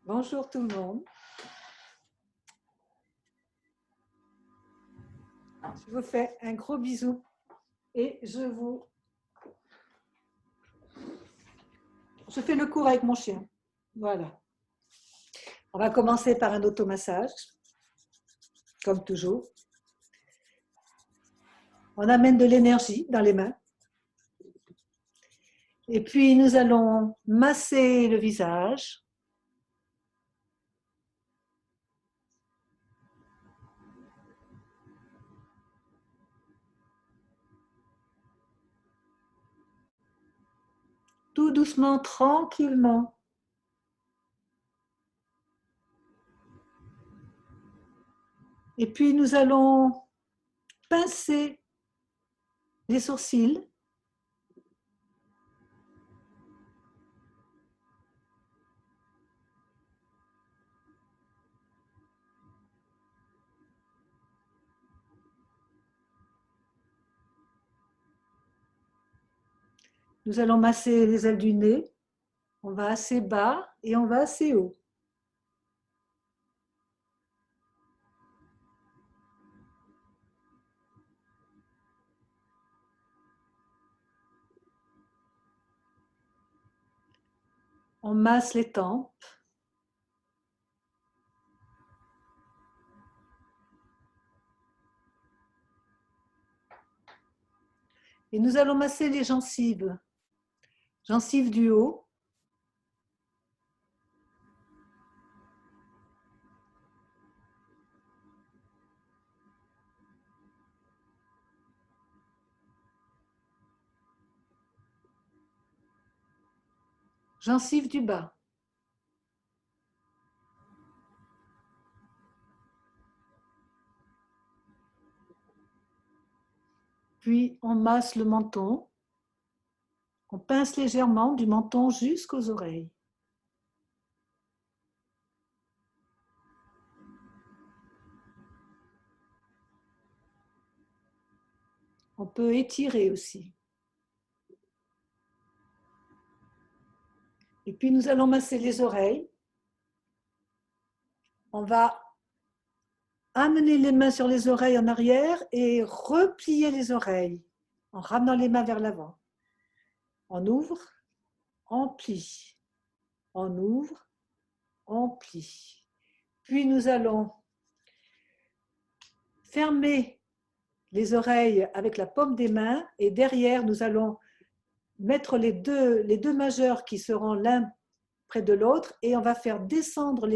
Bonjour tout le monde. Je vous fais un gros bisou et je fais le cours avec mon chien. Voilà. On va commencer par un automassage, comme toujours. On amène de l'énergie dans les mains. Et puis nous allons masser le visage. Tout doucement, tranquillement. Et puis nous allons pincer les sourcils. Nous allons masser les ailes du nez. On va assez bas et on va assez haut. On masse les tempes. Et nous allons masser les gencives. Gencives du haut. Gencives du bas. Puis on masse le menton. On pince légèrement du menton jusqu'aux oreilles. On peut étirer aussi. Et puis nous allons masser les oreilles. On va amener les mains sur les oreilles en arrière et replier les oreilles en ramenant les mains vers l'avant. On ouvre, on plie. On ouvre, on plie. Puis nous allons fermer les oreilles avec la paume des mains et derrière nous allons mettre les deux majeurs qui seront l'un près de l'autre et on va faire descendre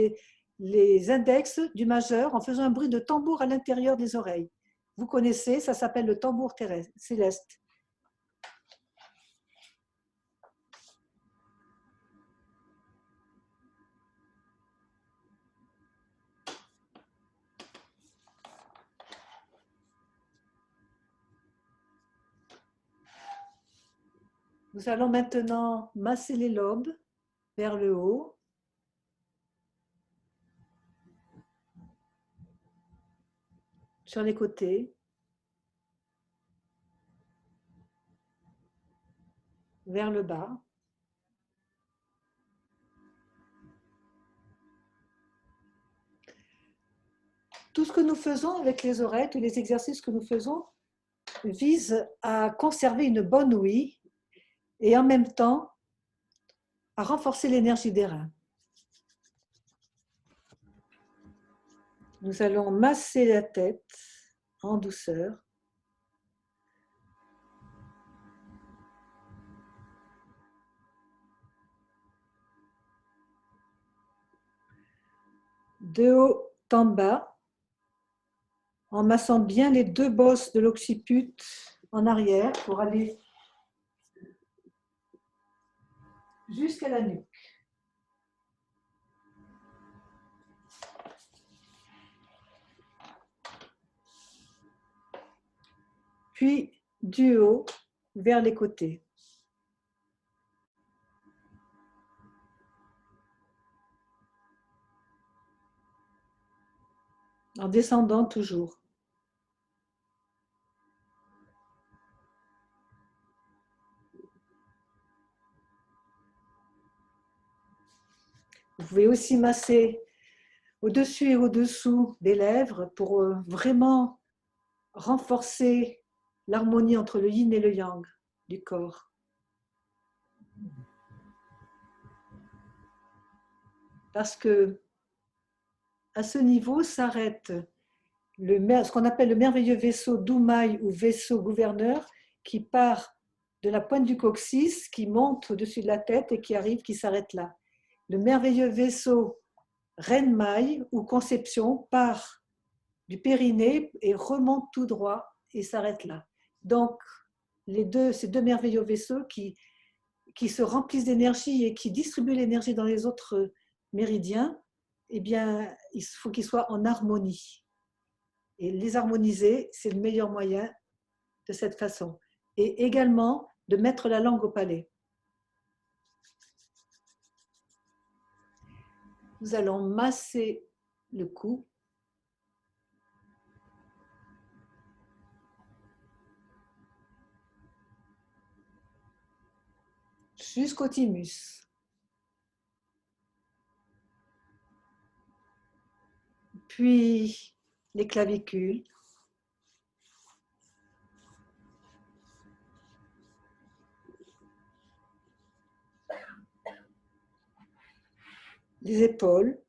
les index du majeur en faisant un bruit de tambour à l'intérieur des oreilles. Vous connaissez, ça s'appelle le tambour céleste. Nous allons maintenant masser les lobes vers le haut. Sur les côtés. Vers le bas. Tout ce que nous faisons avec les oreilles, tous les exercices que nous faisons, visent à conserver une bonne ouïe et en même temps à renforcer l'énergie des reins. Nous allons masser la tête en douceur. De haut en bas, en massant bien les deux bosses de l'occiput en arrière pour aller jusqu'à la nuque. Puis du haut vers les côtés. En descendant toujours. Vous pouvez aussi masser au-dessus et au-dessous des lèvres pour vraiment renforcer l'harmonie entre le yin et le yang du corps. Parce que à ce niveau s'arrête ce qu'on appelle le merveilleux vaisseau d'Oumaï ou vaisseau gouverneur qui part de la pointe du coccyx, qui monte au-dessus de la tête et qui arrive, qui s'arrête là. Le merveilleux vaisseau Renmaï ou conception part du périnée et remonte tout droit et s'arrête là. Donc, ces deux merveilleux vaisseaux qui se remplissent d'énergie et qui distribuent l'énergie dans les autres méridiens, eh bien, il faut qu'ils soient en harmonie. Et les harmoniser, c'est le meilleur moyen de cette façon. Et également de mettre la langue au palais. Nous allons masser le cou. Jusqu'au thymus. Puis les clavicules. Les épaules.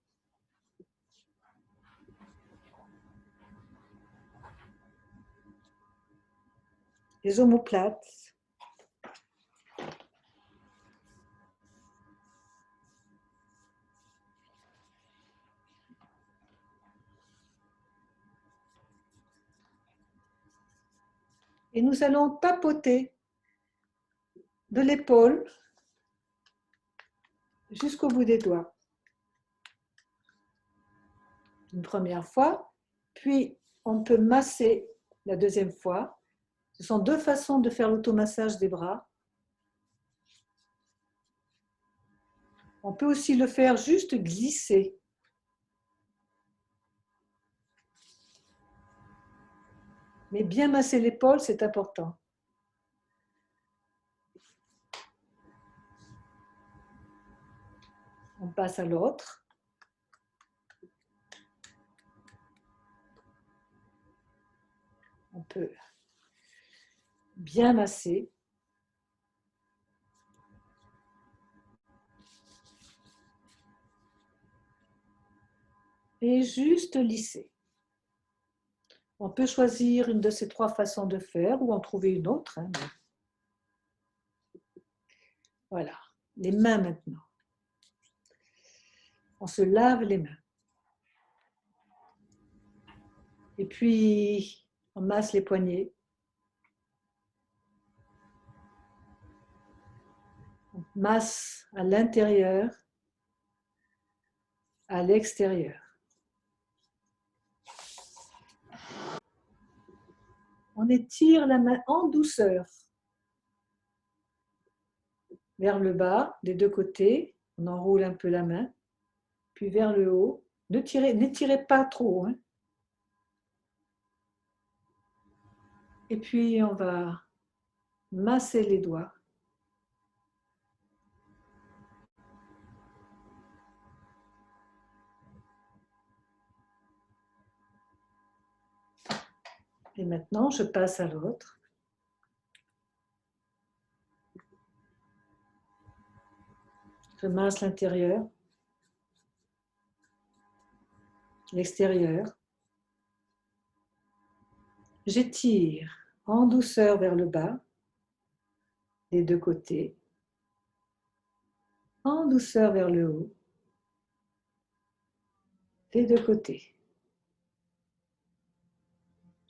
Les omoplates. Et nous allons tapoter de l'épaule jusqu'au bout des doigts. Une première fois, puis on peut masser la deuxième fois. Ce sont deux façons de faire l'automassage des bras. On peut aussi le faire juste glisser. Mais bien masser l'épaule, c'est important. On passe à l'autre. On peut bien masser. Et juste lisser. On peut choisir une de ces trois façons de faire ou en trouver une autre. Voilà, les mains maintenant. On se lave les mains. Et puis, on masse les poignets. On masse à l'intérieur, à l'extérieur. On étire la main en douceur vers le bas, des deux côtés. On enroule un peu la main, puis vers le haut. N'étirez pas trop. Et puis, on va masser les doigts. Et maintenant, je passe à l'autre. Je masse l'intérieur, l'extérieur. J'étire en douceur vers le bas, des deux côtés. En douceur vers le haut, des deux côtés.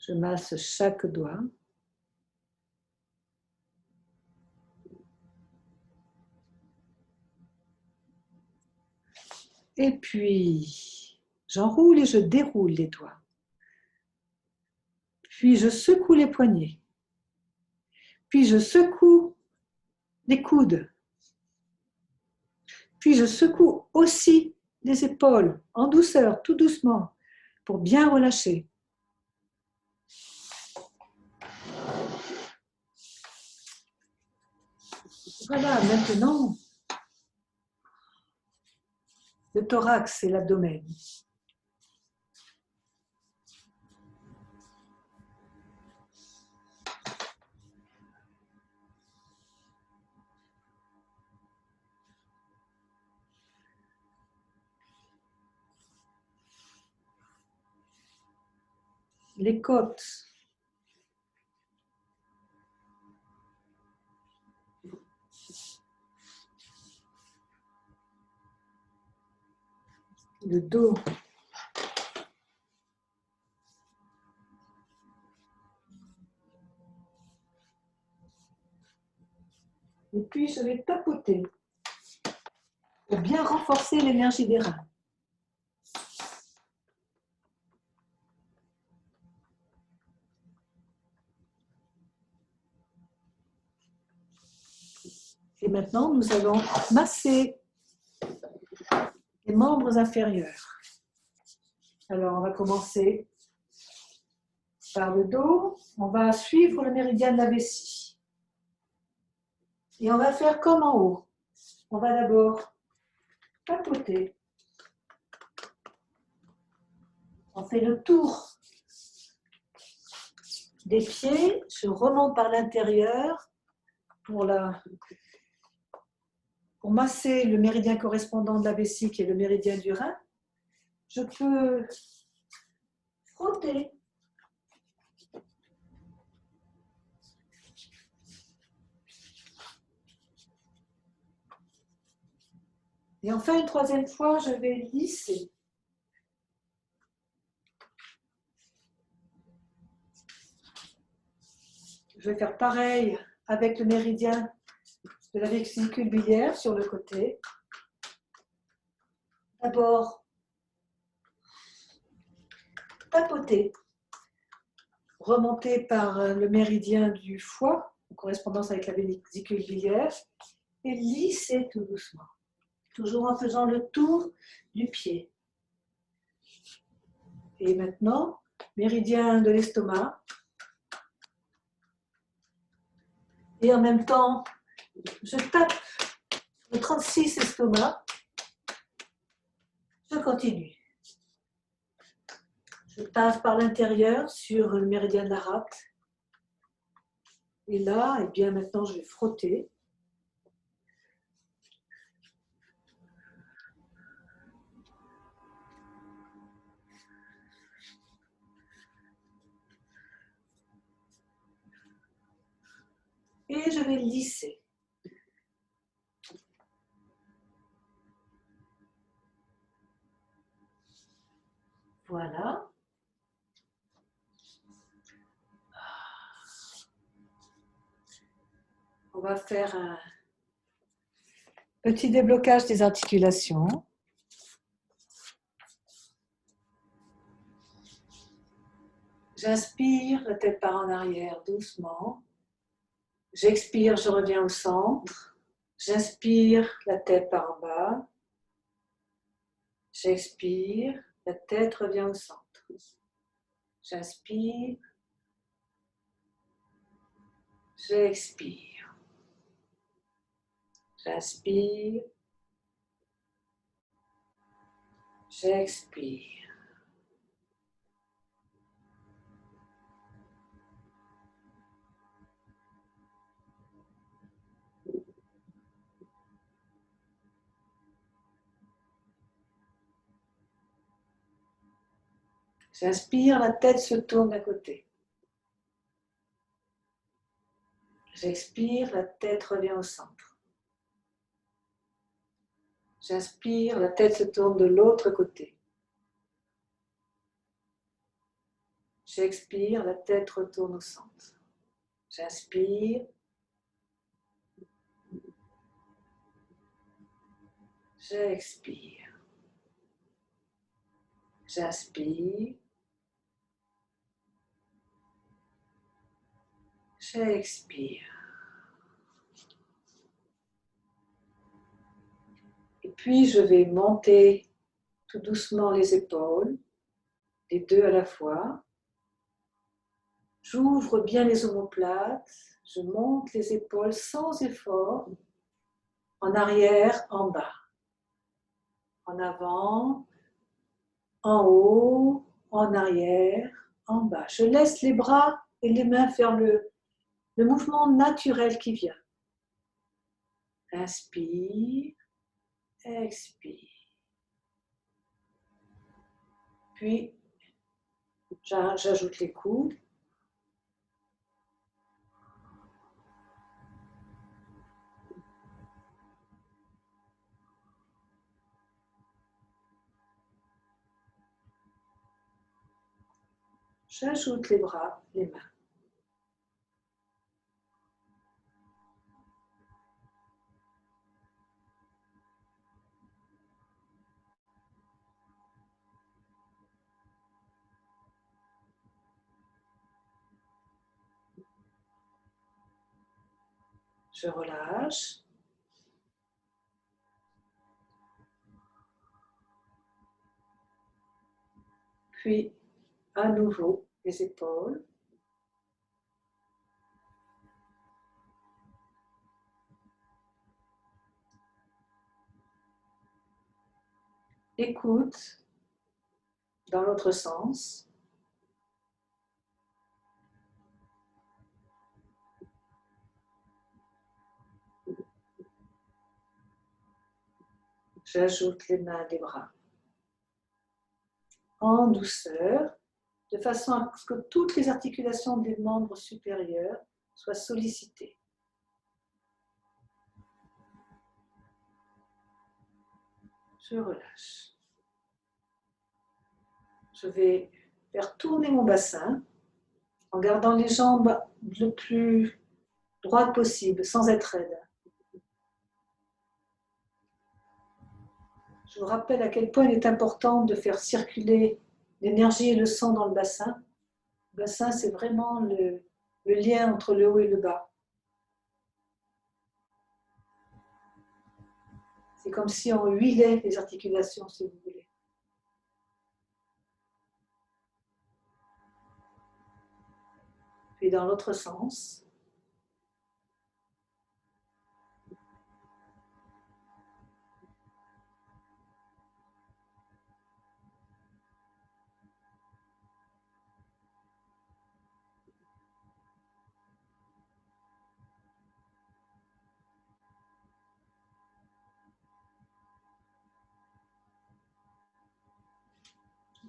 Je masse chaque doigt. Et puis, j'enroule et je déroule les doigts. Puis, je secoue les poignets. Puis, je secoue les coudes. Puis, je secoue aussi les épaules en douceur, tout doucement, pour bien relâcher. Voilà, maintenant, le thorax et l'abdomen. Les côtes. Le dos. Et puis, je vais tapoter pour bien renforcer l'énergie des reins. Et maintenant, nous allons masser les membres inférieurs. Alors, on va commencer par le dos. On va suivre le méridien de la vessie. Et on va faire comme en haut. On va d'abord tapoter. On fait le tour des pieds. Je remonte par l'intérieur pour masser le méridien correspondant de la vessie qui est le méridien du rein. Je peux frotter. Et enfin, une troisième fois, je vais lisser. Je vais faire pareil avec le méridien de la vésicule biliaire sur le côté. D'abord, tapoter, remonter par le méridien du foie, en correspondance avec la vésicule biliaire, et lisser tout doucement, toujours en faisant le tour du pied. Et maintenant, méridien de l'estomac. Et en même temps, je tape le 36 estomac. Je continue. Je tape par l'intérieur sur le méridien de la rate. Et là, eh bien maintenant, je vais frotter. Et je vais lisser. Voilà. On va faire un petit déblocage des articulations. J'inspire, la tête part en arrière doucement. J'expire, je reviens au centre. J'inspire, la tête part en bas. J'expire, la tête revient au centre. J'inspire. J'expire. J'inspire. J'expire. J'inspire, la tête se tourne d'un côté. J'expire, la tête revient au centre. J'inspire, la tête se tourne de l'autre côté. J'expire, la tête retourne au centre. J'inspire. J'expire. J'inspire. J'expire. Et puis je vais monter tout doucement les épaules, les deux à la fois. J'ouvre bien les omoplates, je monte les épaules sans effort, en arrière, en bas. en avant, en haut, en arrière, en bas. Je laisse les bras et les mains faire le mouvement naturel qui vient. Inspire, expire. Puis, j'ajoute les coudes. J'ajoute les bras, les mains. Je relâche. Puis, à nouveau, les épaules. Écoute dans l'autre sens. J'ajoute les mains, les bras. En douceur, de façon à ce que toutes les articulations des membres supérieurs soient sollicitées. Je relâche. Je vais faire tourner mon bassin en gardant les jambes le plus droites possible, sans être raide. Je vous rappelle à quel point il est important de faire circuler l'énergie et le sang dans le bassin. Le bassin, c'est vraiment le lien entre le haut et le bas. C'est comme si on huilait les articulations, si vous voulez. Puis dans l'autre sens.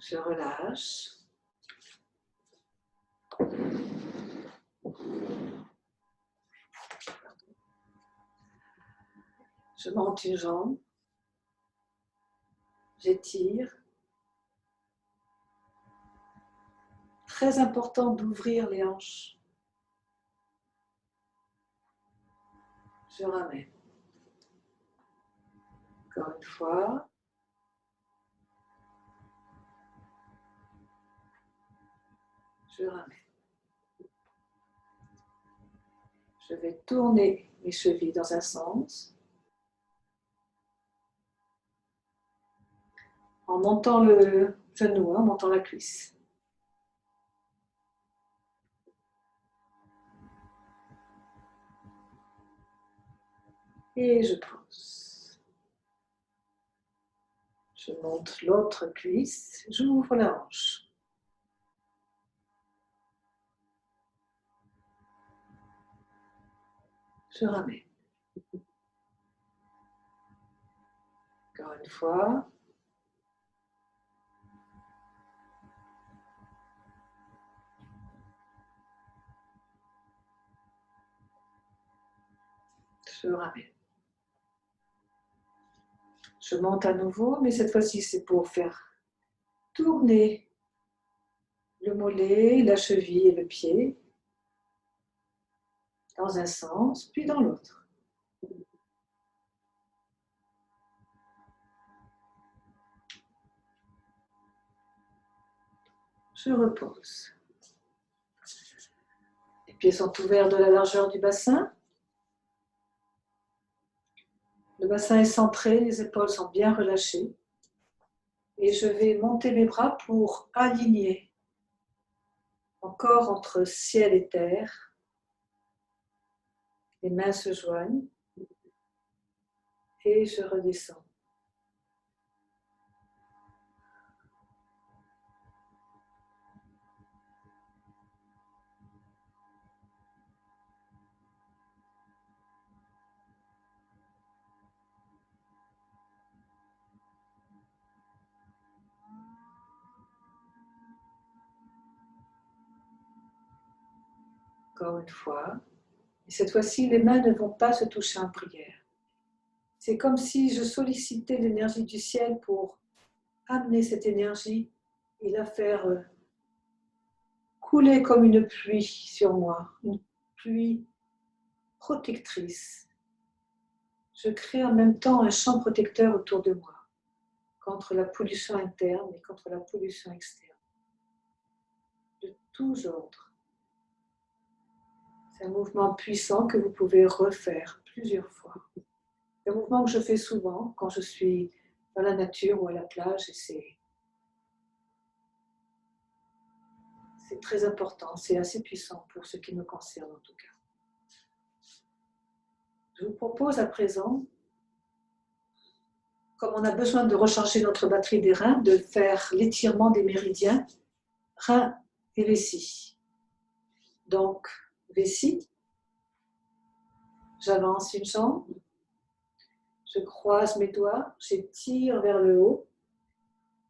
Je relâche. Je monte une jambe. J'étire. Très important d'ouvrir les hanches. Je ramène. Encore une fois. Je ramène. Je vais tourner mes chevilles dans un sens. En montant le genou, en montant la cuisse. Et je pose. Je monte l'autre cuisse, j'ouvre la hanche. Je ramène. Encore une fois. Je ramène. Je monte à nouveau, mais cette fois-ci, c'est pour faire tourner le mollet, la cheville et le pied dans un sens, puis dans l'autre. Je repose. Les pieds sont ouverts de la largeur du bassin. Le bassin est centré, les épaules sont bien relâchées. Et je vais monter mes bras pour aligner encore entre ciel et terre. Les mains se joignent et je redescends. Encore une fois. Et cette fois-ci, les mains ne vont pas se toucher en prière. C'est comme si je sollicitais l'énergie du ciel pour amener cette énergie et la faire couler comme une pluie sur moi, une pluie protectrice. Je crée en même temps un champ protecteur autour de moi, contre la pollution interne et contre la pollution externe, de tous ordres. C'est un mouvement puissant que vous pouvez refaire plusieurs fois. C'est un mouvement que je fais souvent quand je suis dans la nature ou à la plage et c'est très important, c'est assez puissant pour ce qui me concerne en tout cas. Je vous propose à présent, comme on a besoin de recharger notre batterie des reins, de faire l'étirement des méridiens, reins et vessie. Donc, vessie, j'avance une jambe, je croise mes doigts, j'étire vers le haut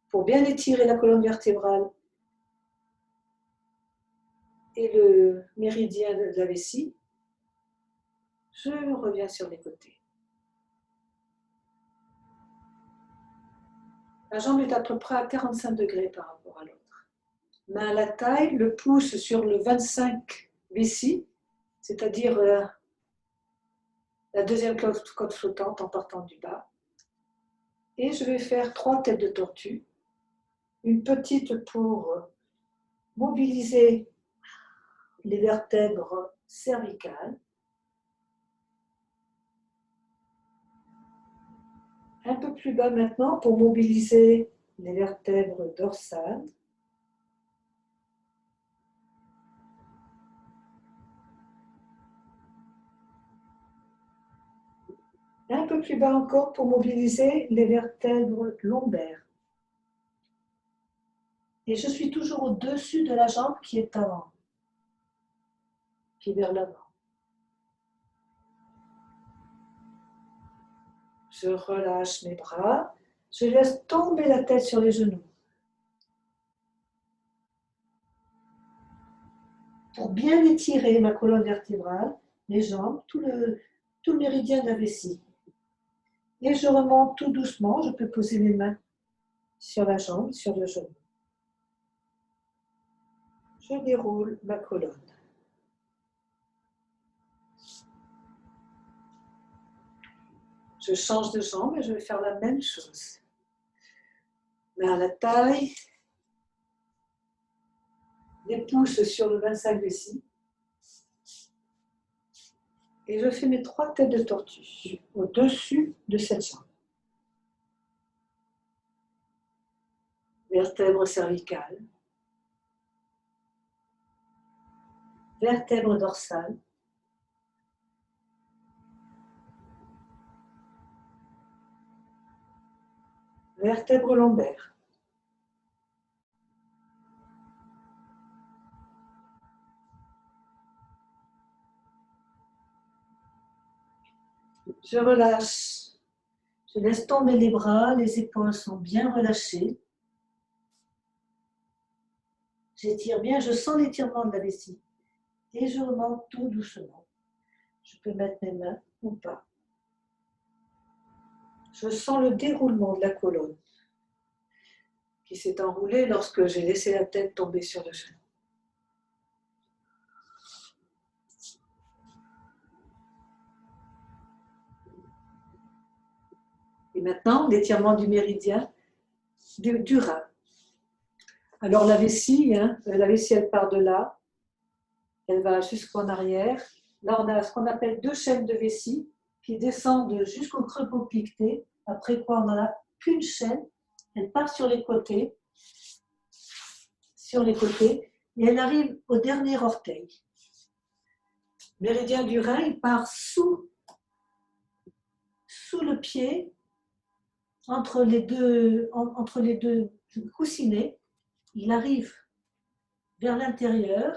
pour bien étirer la colonne vertébrale et le méridien de la vessie. Je reviens sur les côtés. La jambe est à peu près à 45 degrés par rapport à l'autre. Main à la taille, le pouce sur le 25 vessie, c'est-à-dire la deuxième côte flottante en partant du bas. Et je vais faire 3 têtes de tortue. Une petite pour mobiliser les vertèbres cervicales. Un peu plus bas maintenant pour mobiliser les vertèbres dorsales. Un peu plus bas encore pour mobiliser les vertèbres lombaires. Et je suis toujours au-dessus de la jambe qui est avant, qui est vers l'avant. Je relâche mes bras, je laisse tomber la tête sur les genoux. Pour bien étirer ma colonne vertébrale, les jambes, tout le méridien de la vessie. Et je remonte tout doucement, je peux poser mes mains sur la jambe, sur le genou. Je déroule ma colonne. Je change de jambe et je vais faire la même chose. Main à la taille, les pouces sur le 25 vessie. Et je fais mes 3 têtes de tortue au-dessus de cette jambe. Vertèbre cervicale, vertèbre dorsale, vertèbre lombaire. Je relâche, je laisse tomber les bras, les épaules sont bien relâchées. J'étire bien, je sens l'étirement de la vessie et je remonte tout doucement. Je peux mettre mes mains ou pas. Je sens le déroulement de la colonne qui s'est enroulée lorsque j'ai laissé la tête tomber sur le genou. Et maintenant, l'étirement du méridien du rein. Alors la vessie, elle part de là, elle va jusqu'en arrière. Là, on a ce qu'on appelle 2 chaînes de vessie qui descendent jusqu'au creux poplité, après quoi on n'en a qu'une chaîne, elle part sur les côtés, et elle arrive au dernier orteil. Méridien du rein, il part sous le pied, entre les deux coussinets, il arrive vers l'intérieur,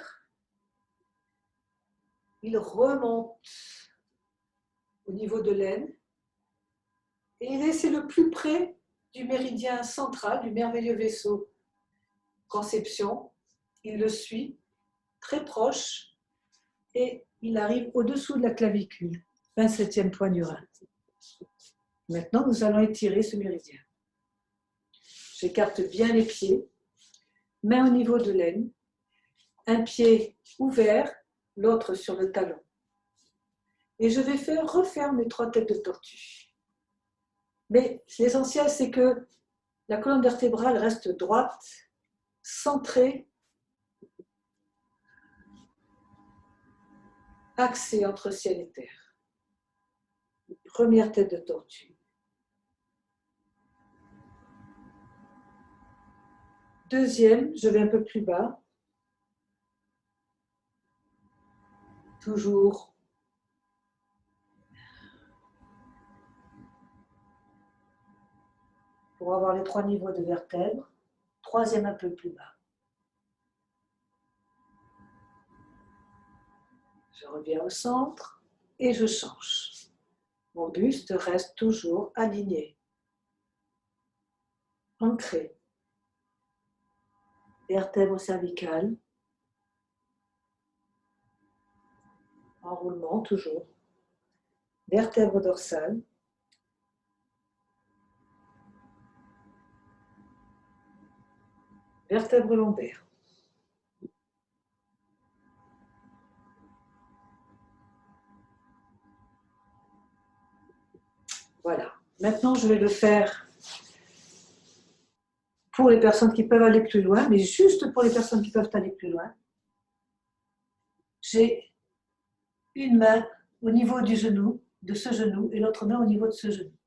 il remonte au niveau de l'aine, et c'est le plus près du méridien central, du merveilleux vaisseau conception. Il le suit, très proche, et il arrive au-dessous de la clavicule, 27e point du rein. Maintenant, nous allons étirer ce méridien. J'écarte bien les pieds, main au niveau de l'aine, un pied ouvert, l'autre sur le talon. Et je vais refaire mes 3 têtes de tortue. Mais l'essentiel, c'est que la colonne vertébrale reste droite, centrée, axée entre ciel et terre. Première tête de tortue. Deuxième, je vais un peu plus bas. Toujours pour avoir les 3 niveaux de vertèbres. Troisième un peu plus bas. Je reviens au centre et je change. Mon buste reste toujours aligné, ancré. Vertèbre cervicale, enroulement toujours. Vertèbre dorsale. Vertèbre lombaire. Voilà. Maintenant, je vais le faire pour les personnes qui peuvent aller plus loin, mais juste pour les personnes qui peuvent aller plus loin. J'ai une main au niveau du genou, de ce genou, et l'autre main au niveau de ce genou.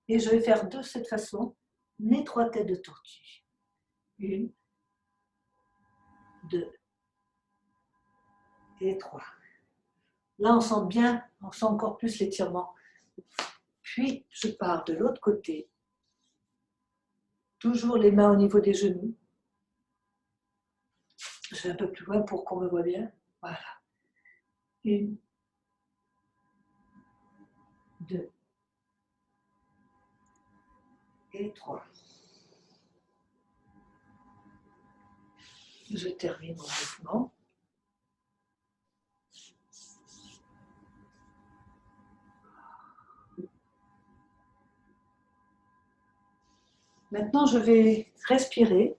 Et je vais faire de cette façon mes 3 têtes de tortue. 1, 2 et 3. Là, on sent bien, on sent encore plus l'étirement. Puis, je pars de l'autre côté. Toujours les mains au niveau des genoux. Je vais un peu plus loin pour qu'on me voit bien. Voilà. 1, 2 et 3. Je termine mon mouvement. Maintenant, je vais respirer.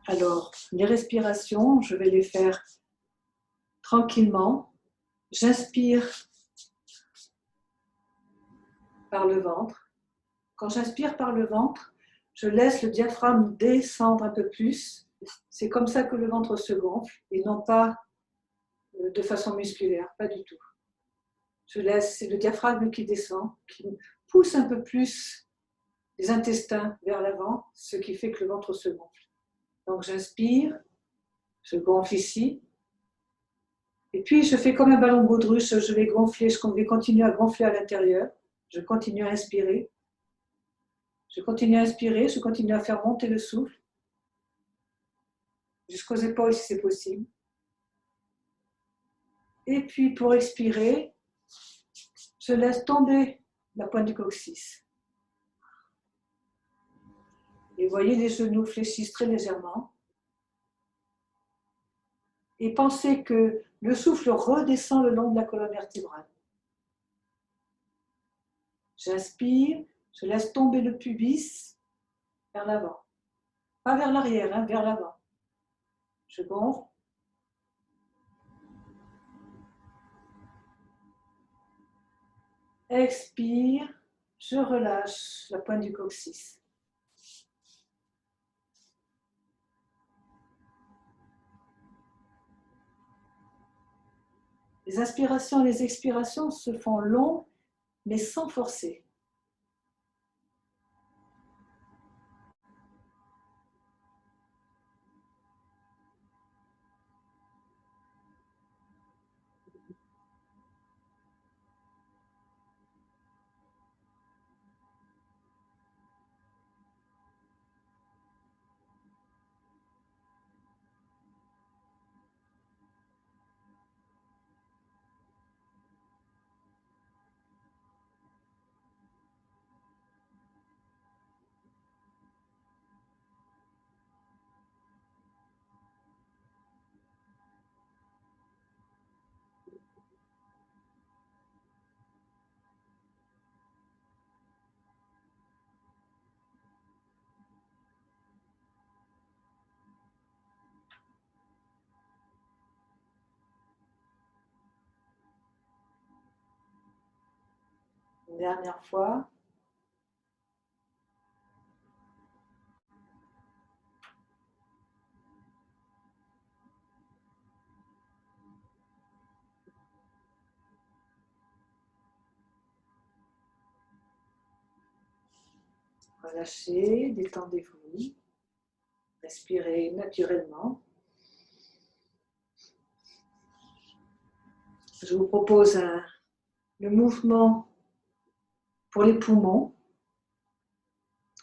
Alors, les respirations, je vais les faire tranquillement. J'inspire par le ventre. Quand j'inspire par le ventre, je laisse le diaphragme descendre un peu plus. C'est comme ça que le ventre se gonfle et non pas de façon musculaire, pas du tout. Je laisse, c'est le diaphragme qui descend, qui pousse un peu plus les intestins vers l'avant, ce qui fait que le ventre se gonfle. Donc j'inspire, je gonfle ici, et puis je fais comme un ballon baudruche, je vais gonfler, je vais continuer à gonfler à l'intérieur, je continue à inspirer, je continue à inspirer, je continue à faire monter le souffle, jusqu'aux épaules si c'est possible. Et puis pour expirer, je laisse tomber la pointe du coccyx. Et vous voyez, les genoux fléchissent très légèrement. Et pensez que le souffle redescend le long de la colonne vertébrale. J'inspire, je laisse tomber le pubis vers l'avant. Pas vers l'arrière, hein, vers l'avant. Je gonfle. Expire, je relâche la pointe du coccyx. Les inspirations et les expirations se font longues, mais sans forcer. Dernière fois. Relâchez, détendez-vous. Respirez naturellement. Je vous propose le mouvement pour les poumons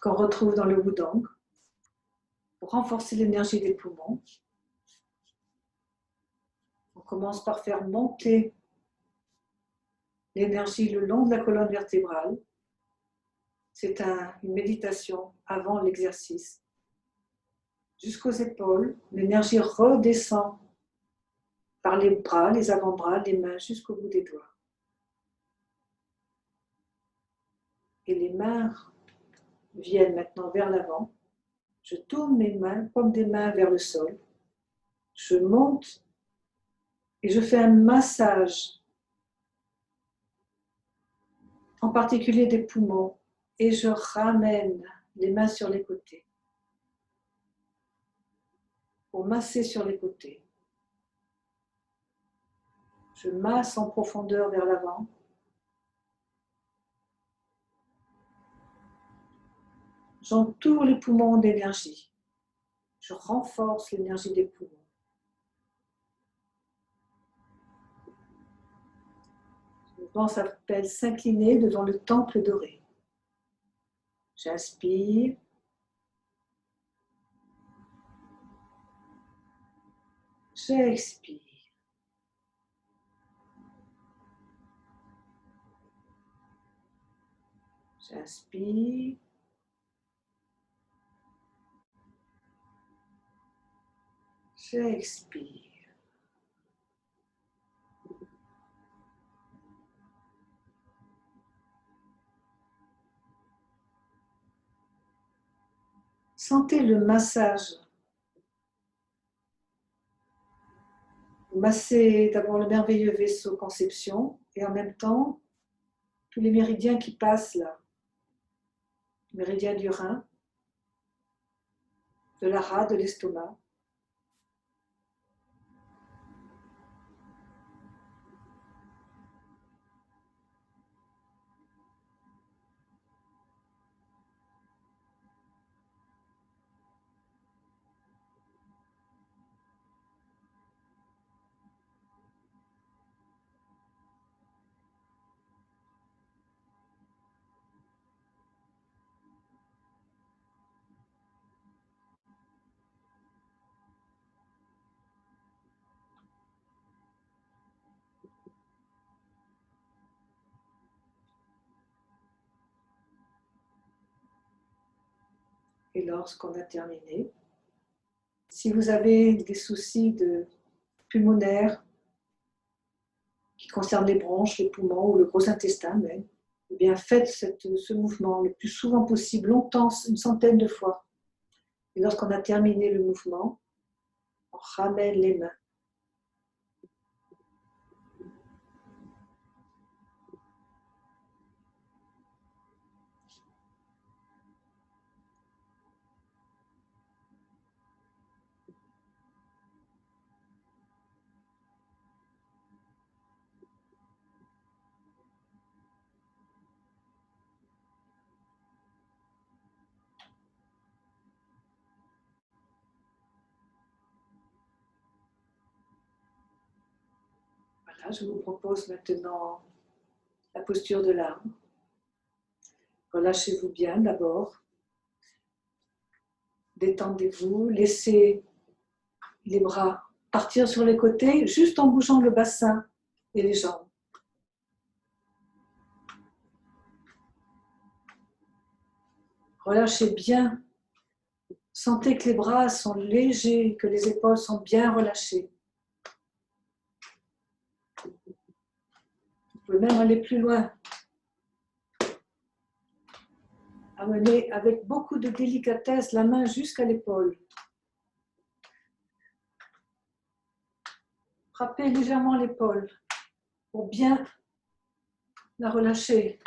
qu'on retrouve dans le Wudang pour renforcer l'énergie des poumons. On commence par faire monter l'énergie le long de la colonne vertébrale. C'est une méditation avant l'exercice. Jusqu'aux épaules, l'énergie redescend par les bras, les avant-bras, les mains jusqu'au bout des doigts. Et les mains viennent maintenant vers l'avant. Je tourne mes mains, paumes des mains vers le sol. Je monte et je fais un massage, en particulier des poumons, et je ramène les mains sur les côtés pour masser sur les côtés. Je masse en profondeur vers l'avant. J'entoure les poumons d'énergie. Je renforce l'énergie des poumons. Le mouvement s'appelle s'incliner devant le temple doré. J'inspire. J'expire. J'inspire. J'expire. Sentez le massage. Vous massez d'abord le merveilleux vaisseau conception et en même temps tous les méridiens qui passent là. Le méridien du rein, de la rate, de l'estomac. Et lorsqu'on a terminé, si vous avez des soucis pulmonaires qui concernent les bronches, les poumons ou le gros intestin même, eh bien faites ce mouvement le plus souvent possible, longtemps, une centaine de fois. Et lorsqu'on a terminé le mouvement, on ramène les mains. Voilà, je vous propose maintenant la posture de l'arbre. Relâchez-vous bien d'abord. Détendez-vous, laissez les bras partir sur les côtés, juste en bougeant le bassin et les jambes. Relâchez bien. Sentez que les bras sont légers, que les épaules sont bien relâchées. Vous pouvez même aller plus loin. Amenez avec beaucoup de délicatesse la main jusqu'à l'épaule. Frappez légèrement l'épaule pour bien la relâcher.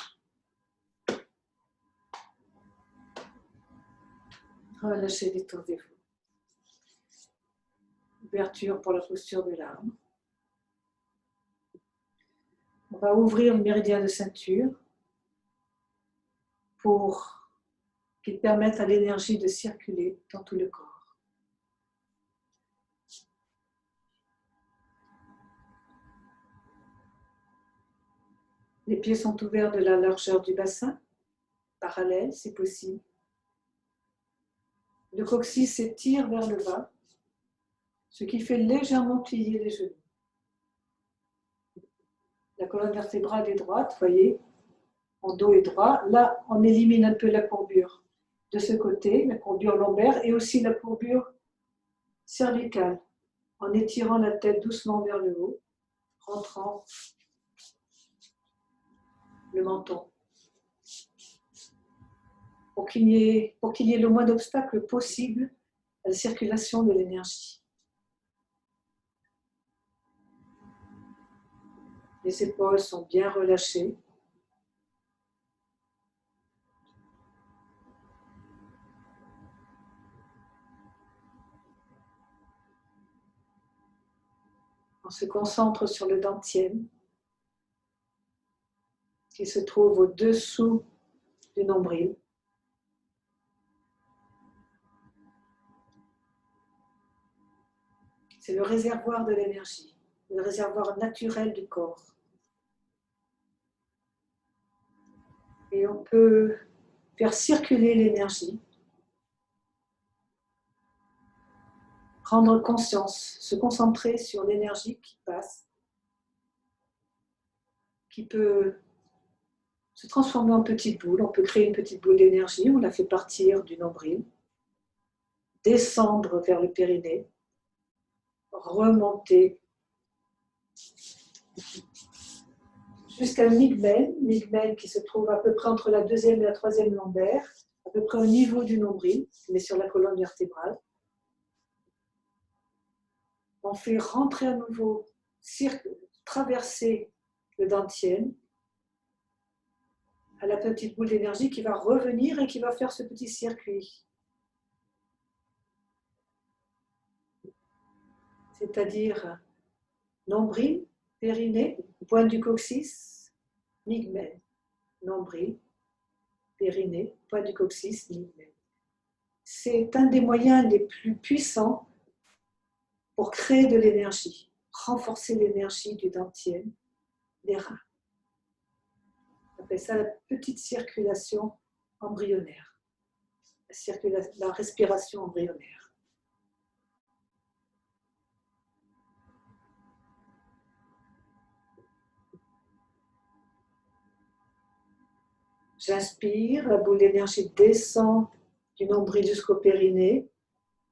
Relâchez, détendez-vous. Ouverture pour la posture de l'arbre. On va ouvrir le méridien de ceinture pour qu'il permette à l'énergie de circuler dans tout le corps. Les pieds sont ouverts de la largeur du bassin, parallèle si possible. Le coccyx s'étire vers le bas, ce qui fait légèrement plier les genoux. La colonne vertébrale est droite, voyez, mon dos est droit. Là, on élimine un peu la courbure de ce côté, la courbure lombaire et aussi la courbure cervicale, en étirant la tête doucement vers le haut, rentrant le menton. Pour qu'il y ait le moins d'obstacles possible à la circulation de l'énergie. Les épaules sont bien relâchées. On se concentre sur le dantienne qui se trouve au-dessous du nombril. C'est le réservoir de l'énergie, le réservoir naturel du corps. Et on peut faire circuler l'énergie, prendre conscience, se concentrer sur l'énergie qui passe, qui peut se transformer en petite boule. On peut créer une petite boule d'énergie, on la fait partir du nombril, descendre vers le périnée, remonter jusqu'à migmen qui se trouve à peu près entre la deuxième et la troisième lombaire, à peu près au niveau du nombril, mais sur la colonne vertébrale. On fait rentrer à nouveau, traverser le dantienne à la petite boule d'énergie qui va revenir et qui va faire ce petit circuit. C'est-à-dire nombril, périnée, pointe du coccyx, migmen. Nombril, périnée, pointe du coccyx, migmen. C'est un des moyens les plus puissants pour créer de l'énergie, renforcer l'énergie du dantienne, des reins. On appelle ça la petite circulation embryonnaire, la respiration embryonnaire. J'inspire, la boule d'énergie descend du nombril jusqu'au périnée,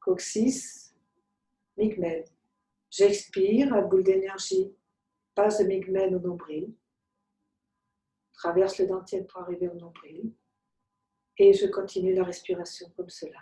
coccyx, migmen. J'expire, la boule d'énergie passe de migmen au nombril, traverse le dantienne pour arriver au nombril, et je continue la respiration comme cela.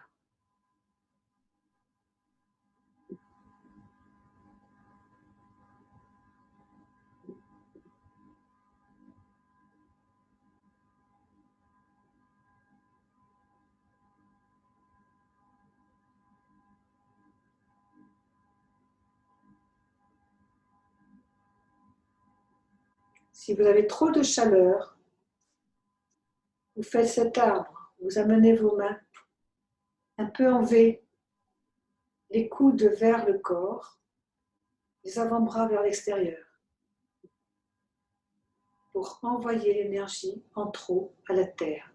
Si vous avez trop de chaleur, vous faites cet arbre, vous amenez vos mains un peu en V, les coudes vers le corps, les avant-bras vers l'extérieur, pour envoyer l'énergie en trop à la terre.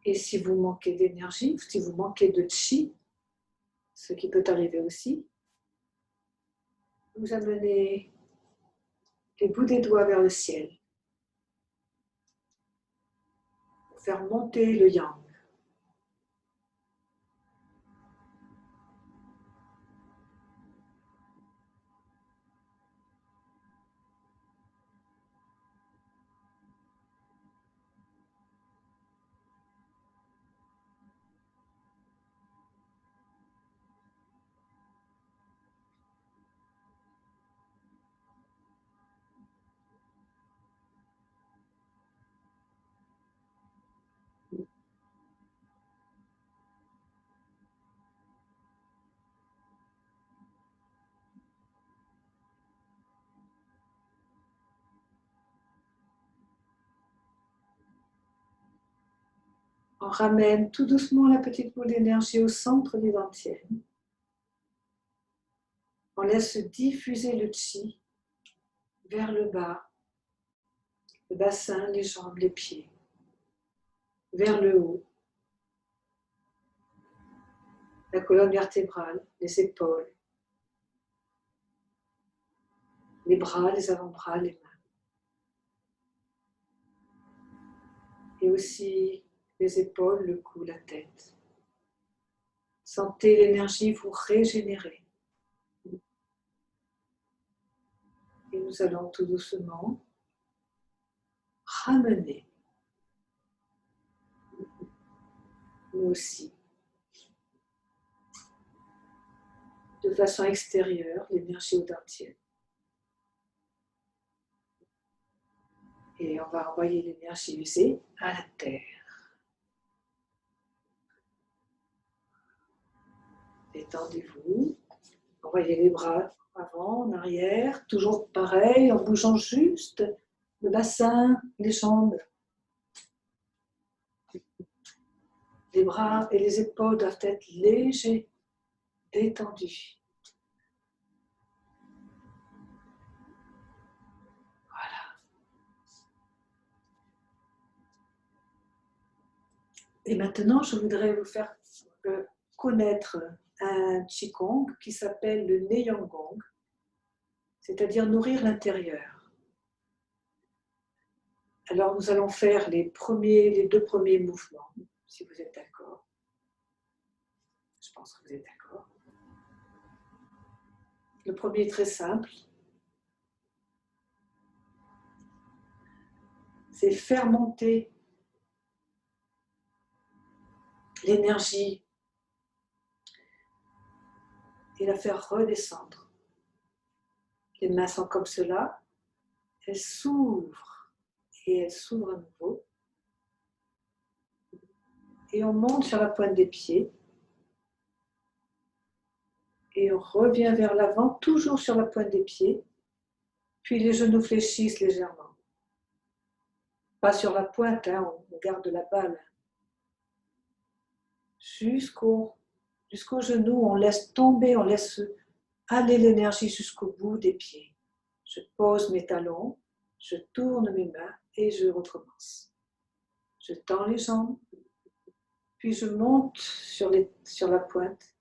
Et si vous manquez d'énergie, si vous manquez de chi, ce qui peut arriver aussi, vous amenez les bouts des doigts vers le ciel pour faire monter le yang. On ramène tout doucement la petite boule d'énergie au centre des dentières. On laisse diffuser le chi vers le bas, le bassin, les jambes, les pieds, vers le haut, la colonne vertébrale, les épaules, les bras, les avant-bras, les mains. Et aussi les épaules, le cou, la tête. Sentez l'énergie vous régénérer. Et nous allons tout doucement ramener, nous aussi, de façon extérieure, l'énergie aux dentiers. Et on va envoyer l'énergie usée à la terre. Détendez-vous. Envoyez les bras avant, en arrière, toujours pareil, en bougeant juste le bassin, les jambes. Les bras et les épaules doivent être légers, détendus. Voilà. Et maintenant, je voudrais vous faire connaître un Qigong qui s'appelle le Neiyang-gong, c'est-à-dire nourrir l'intérieur. Alors, nous allons faire les deux premiers mouvements, si vous êtes d'accord. Je pense que vous êtes d'accord. Le premier est très simple. C'est faire monter l'énergie et la faire redescendre. Les mains sont comme cela. Elles s'ouvrent et elles s'ouvrent à nouveau. Et on monte sur la pointe des pieds. Et on revient vers l'avant, toujours sur la pointe des pieds. Puis les genoux fléchissent légèrement. Pas sur la pointe, hein, on garde la balle. Jusqu'au genou, on laisse tomber, on laisse aller l'énergie jusqu'au bout des pieds. Je pose mes talons, je tourne mes mains et je recommence. Je tends les jambes, puis je monte sur la pointe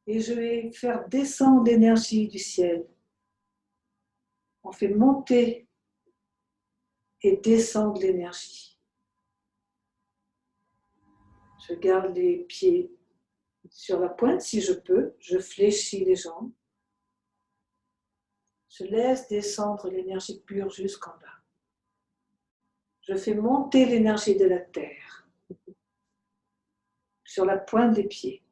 et je vais faire descendre l'énergie du ciel. On fait monter et descendre l'énergie. Je garde les pieds sur la pointe si je peux, je fléchis les jambes. Je laisse descendre l'énergie pure jusqu'en bas. Je fais monter l'énergie de la terre sur la pointe des pieds.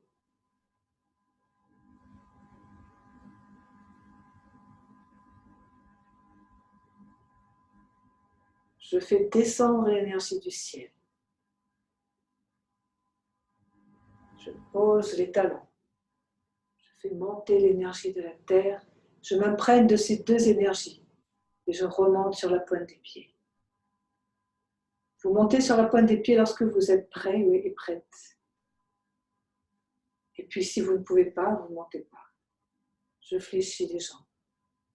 Je fais descendre l'énergie du ciel. Je pose les talons. Je fais monter l'énergie de la terre. Je m'imprègne de ces deux énergies et je remonte sur la pointe des pieds. Vous montez sur la pointe des pieds lorsque vous êtes prêt et prête. Et puis si vous ne pouvez pas, vous ne montez pas. Je fléchis les jambes.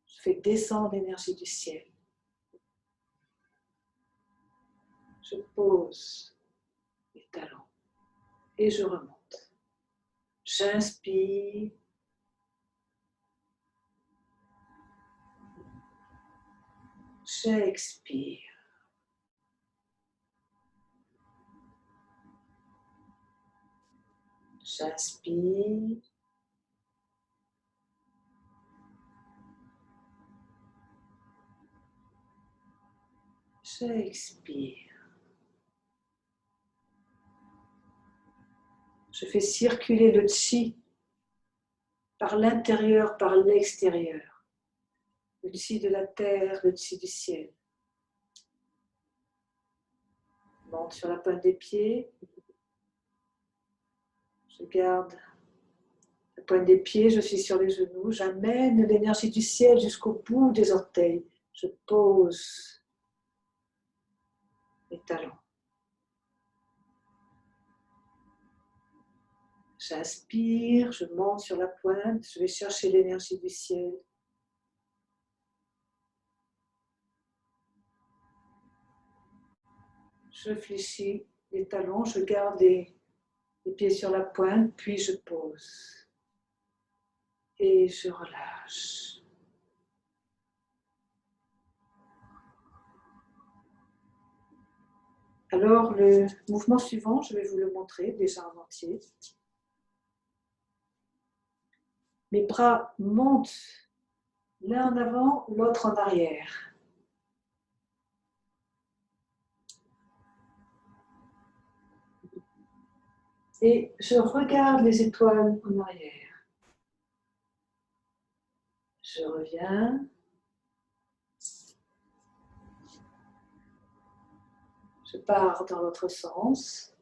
Je fais descendre l'énergie du ciel. Je pose les talons et je remonte. J'inspire J'expire. J'inspire. J'expire. Je fais circuler le chi par l'intérieur, par l'extérieur. Le chi de la terre, le chi du ciel. Je monte sur la pointe des pieds. Je garde la pointe des pieds, je suis sur les genoux. J'amène l'énergie du ciel jusqu'au bout des orteils. Je pose les talons. J'inspire, je monte sur la pointe, je vais chercher l'énergie du ciel. Je fléchis les talons, je garde les pieds sur la pointe, puis je pose. Et je relâche. Alors, le mouvement suivant, je vais vous le montrer déjà en entier. Mes bras montent l'un en avant, l'autre en arrière. Et je regarde les étoiles en arrière. Je reviens. Je pars dans l'autre sens.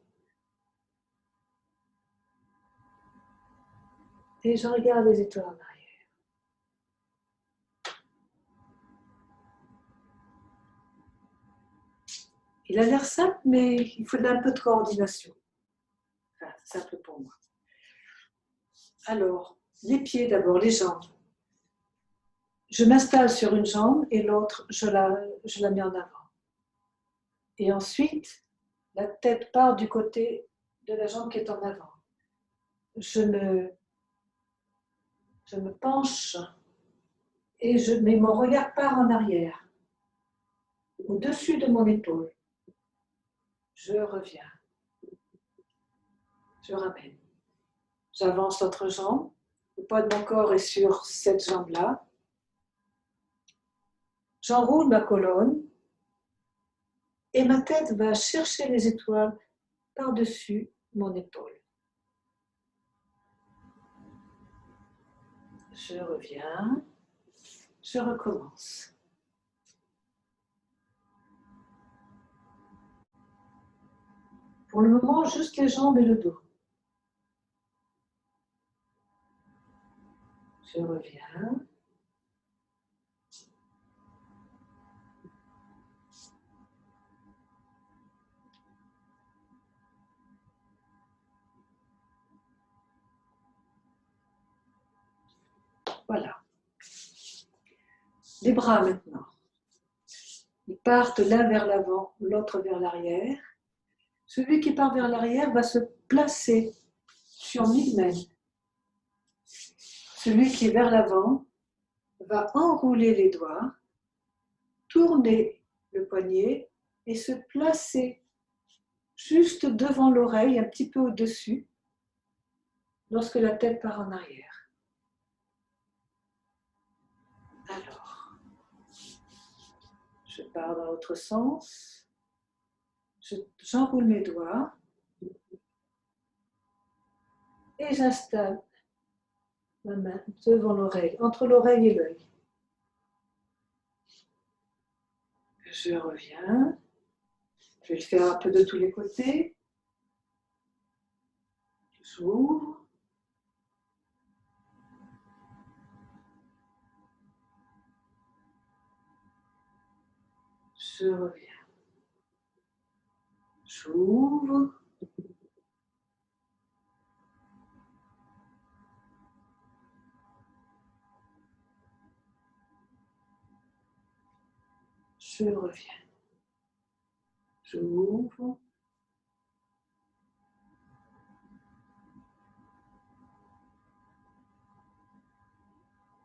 Et je regarde les étoiles en arrière. Il a l'air simple, mais il faut un peu de coordination. Enfin, simple pour moi. Alors, les pieds d'abord, les jambes. Je m'installe sur une jambe et l'autre, je la mets en avant. Et ensuite, la tête part du côté de la jambe qui est en avant. Je me penche et je mets mon regard part en arrière, au-dessus de mon épaule. Je reviens. Je ramène. J'avance l'autre jambe. Le poids de mon corps est sur cette jambe-là. J'enroule ma colonne et ma tête va chercher les étoiles par-dessus mon épaule. Je reviens, je recommence. Pour le moment, juste les jambes et le dos. Je reviens. Voilà. Les bras maintenant. Ils partent l'un vers l'avant, l'autre vers l'arrière. Celui qui part vers l'arrière va se placer sur mi-main. Celui qui est vers l'avant va enrouler les doigts, tourner le poignet et se placer juste devant l'oreille, un petit peu au-dessus, lorsque la tête part en arrière. Alors, je pars dans l'autre sens, j'enroule mes doigts et j'installe ma main devant l'oreille, entre l'oreille et l'œil. Je reviens, je vais le faire un peu de tous les côtés. J'ouvre. Je reviens. J'ouvre. Je reviens. J'ouvre.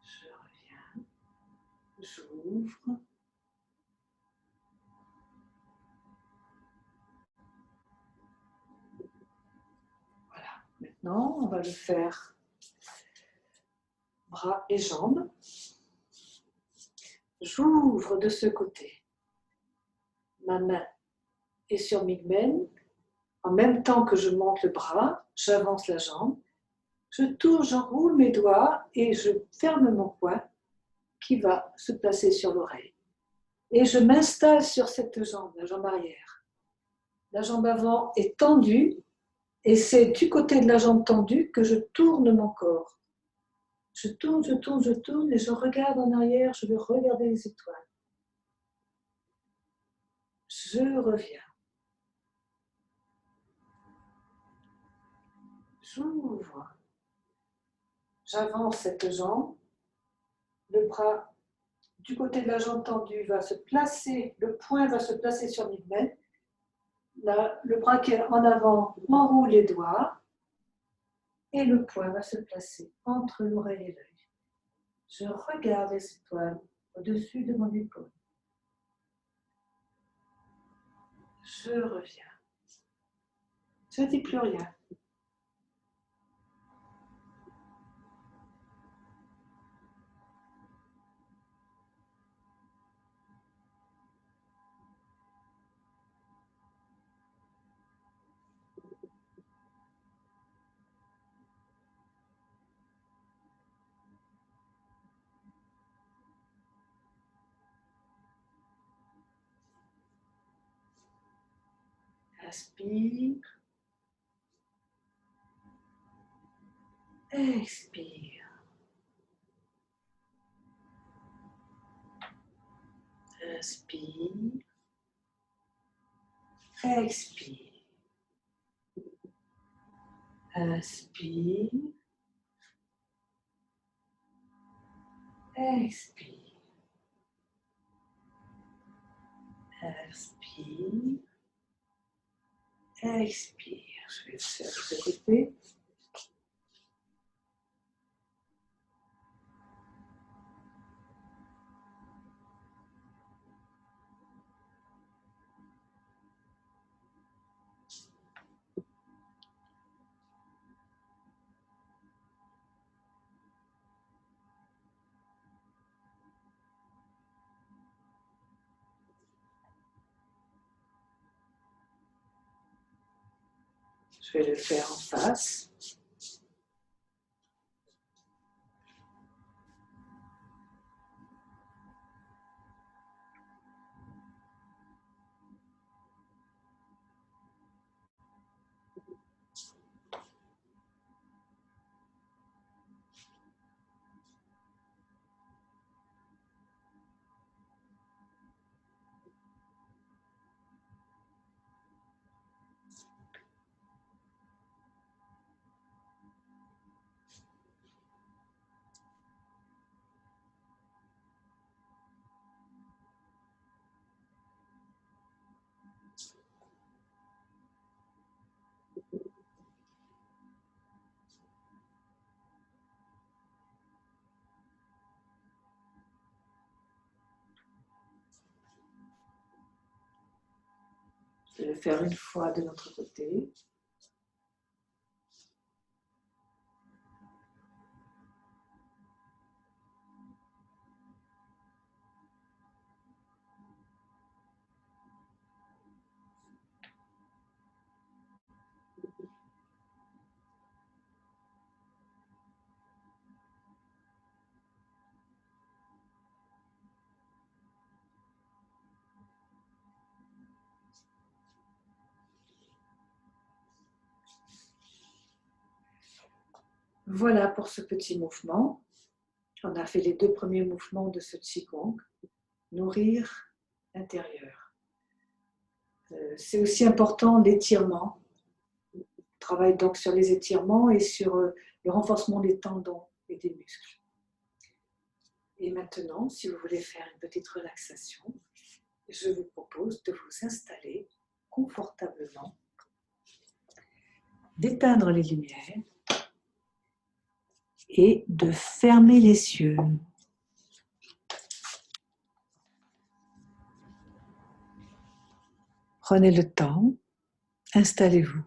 Je reviens. J'ouvre. maintenant, on va le faire bras et jambes. J'ouvre de ce côté. Ma main est sur Migmen. En même temps que je monte le bras, j'avance la jambe. Je tourne, j'enroule mes doigts et je ferme mon poing qui va se placer sur l'oreille. Et je m'installe sur cette jambe, la jambe arrière. La jambe avant est tendue et c'est du côté de la jambe tendue que je tourne mon corps. Je tourne, je tourne, je tourne et je regarde en arrière, je veux regarder les étoiles. Je reviens. J'ouvre. J'avance cette jambe. Le bras du côté de la jambe tendue va se placer, le poing va se placer sur Migmen. Le bras qui est en avant enroule les doigts et le poing va se placer entre l'oreille et l'œil. Je regarde les étoiles au-dessus de mon épaule. Je reviens. Je ne dis plus rien. Inspire. Expire. Inspire. Expire. Inspire. Expire. Inspire. Expire. Je vais le faire de ce côté. Je vais le faire en face. Je vais le faire une fois de l'autre côté. Voilà pour ce petit mouvement. On a fait les 2 premiers mouvements de ce Qigong. Nourrir l'intérieur. C'est aussi important l'étirement. On travaille donc sur les étirements et sur le renforcement des tendons et des muscles. Et maintenant, si vous voulez faire une petite relaxation, je vous propose de vous installer confortablement, d'éteindre les lumières et de fermer les yeux. Prenez le temps, installez-vous.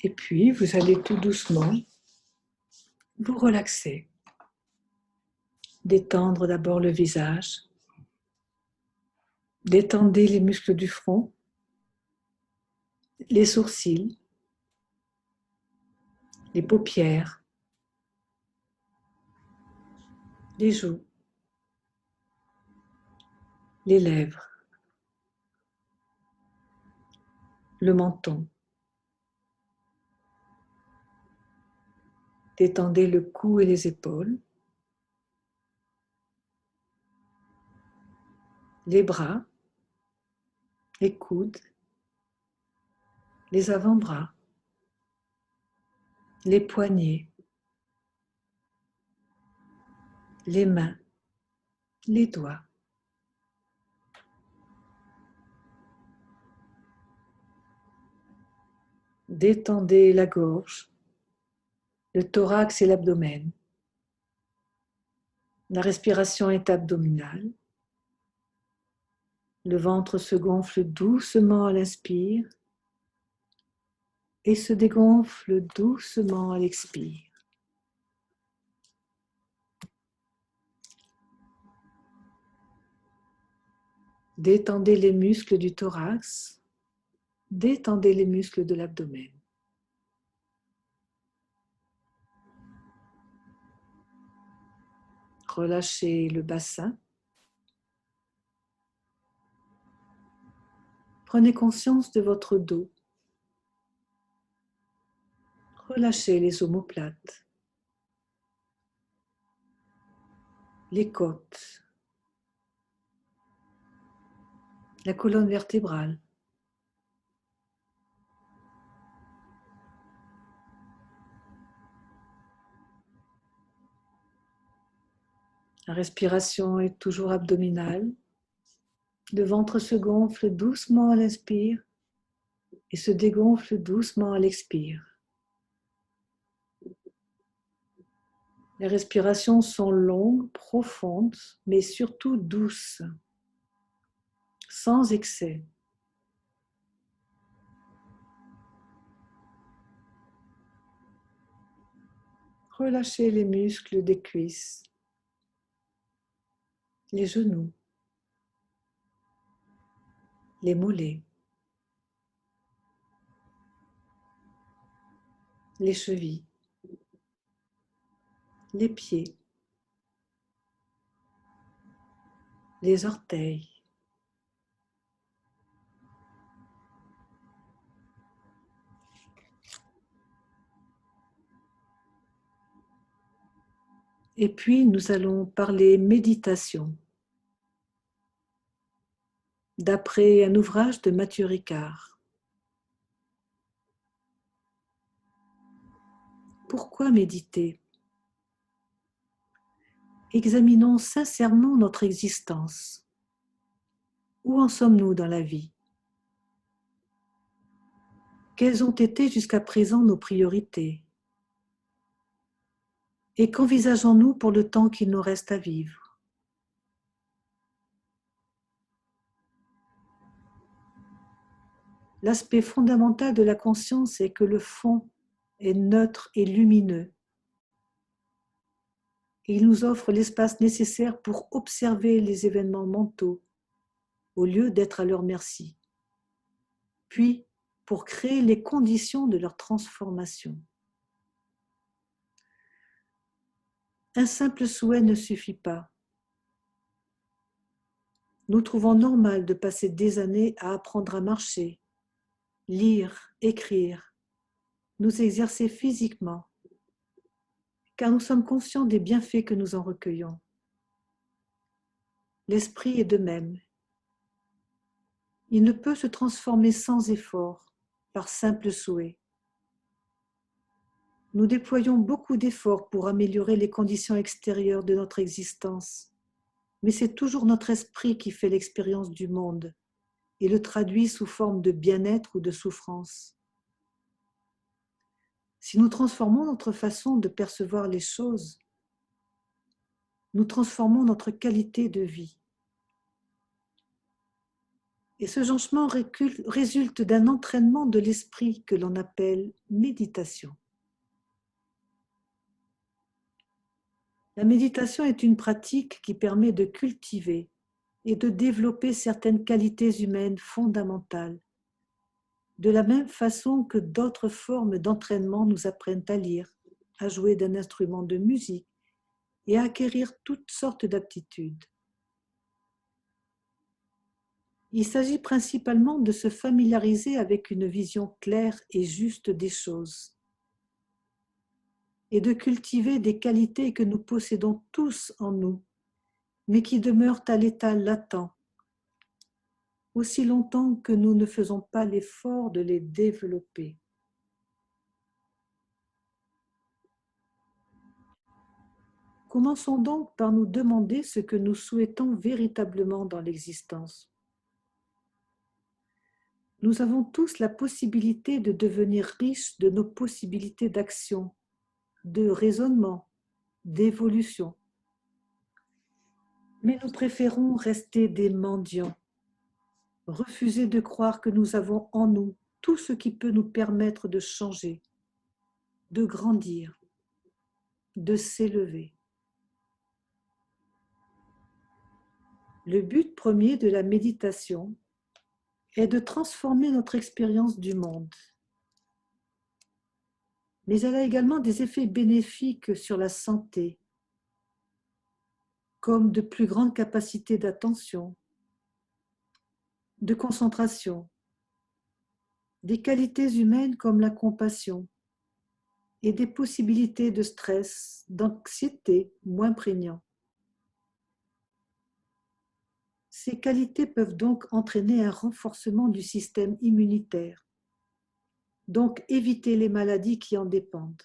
Et puis, vous allez tout doucement vous relaxer. Détendre d'abord le visage. Détendez les muscles du front, les sourcils, les paupières, les joues, les lèvres, le menton. Détendez le cou et les épaules, les bras, les coudes, les avant-bras, les poignets, les mains, les doigts. Détendez la gorge, le thorax et l'abdomen. La respiration est abdominale. Le ventre se gonfle doucement à l'inspire et se dégonfle doucement à l'expire. Détendez les muscles du thorax, détendez les muscles de l'abdomen. Relâchez le bassin. Prenez conscience de votre dos. Relâchez les omoplates, les côtes, la colonne vertébrale. La respiration est toujours abdominale. Le ventre se gonfle doucement à l'inspire et se dégonfle doucement à l'expire. Les respirations sont longues, profondes, mais surtout douces, sans excès. Relâchez les muscles des cuisses, les genoux, les mollets, les chevilles, les pieds, les orteils. Et puis, nous allons parler méditation, d'après un ouvrage de Mathieu Ricard. Pourquoi méditer? Examinons sincèrement notre existence. Où en sommes-nous dans la vie? Quelles ont été jusqu'à présent nos priorités? Et qu'envisageons-nous pour le temps qu'il nous reste à vivre? L'aspect fondamental de la conscience est que le fond est neutre et lumineux. Et il nous offre l'espace nécessaire pour observer les événements mentaux au lieu d'être à leur merci, puis pour créer les conditions de leur transformation. Un simple souhait ne suffit pas. Nous trouvons normal de passer des années à apprendre à marcher, lire, écrire, nous exercer physiquement, car nous sommes conscients des bienfaits que nous en recueillons. L'esprit est de même. Il ne peut se transformer sans effort, par simple souhait. Nous déployons beaucoup d'efforts pour améliorer les conditions extérieures de notre existence, mais c'est toujours notre esprit qui fait l'expérience du monde et le traduit sous forme de bien-être ou de souffrance. Si nous transformons notre façon de percevoir les choses, nous transformons notre qualité de vie. Et ce changement résulte d'un entraînement de l'esprit que l'on appelle méditation. La méditation est une pratique qui permet de cultiver et de développer certaines qualités humaines fondamentales, de la même façon que d'autres formes d'entraînement nous apprennent à lire, à jouer d'un instrument de musique et à acquérir toutes sortes d'aptitudes. Il s'agit principalement de se familiariser avec une vision claire et juste des choses et de cultiver des qualités que nous possédons tous en nous, mais qui demeurent à l'état latent, aussi longtemps que nous ne faisons pas l'effort de les développer. Commençons donc par nous demander ce que nous souhaitons véritablement dans l'existence. Nous avons tous la possibilité de devenir riches de nos possibilités d'action, de raisonnement, d'évolution. Mais nous préférons rester des mendiants, refuser de croire que nous avons en nous tout ce qui peut nous permettre de changer, de grandir, de s'élever. Le but premier de la méditation est de transformer notre expérience du monde. Mais elle a également des effets bénéfiques sur la santé, comme de plus grandes capacités d'attention, de concentration, des qualités humaines comme la compassion et des possibilités de stress, d'anxiété moins prégnants. Ces qualités peuvent donc entraîner un renforcement du système immunitaire, donc éviter les maladies qui en dépendent.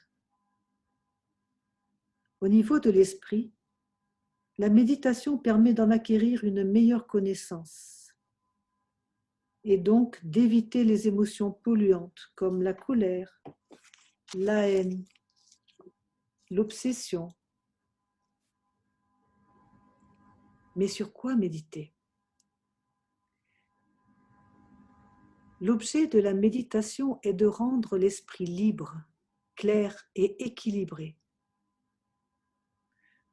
Au niveau de l'esprit, la méditation permet d'en acquérir une meilleure connaissance et donc d'éviter les émotions polluantes comme la colère, la haine, l'obsession. Mais sur quoi méditer? L'objet de la méditation est de rendre l'esprit libre, clair et équilibré.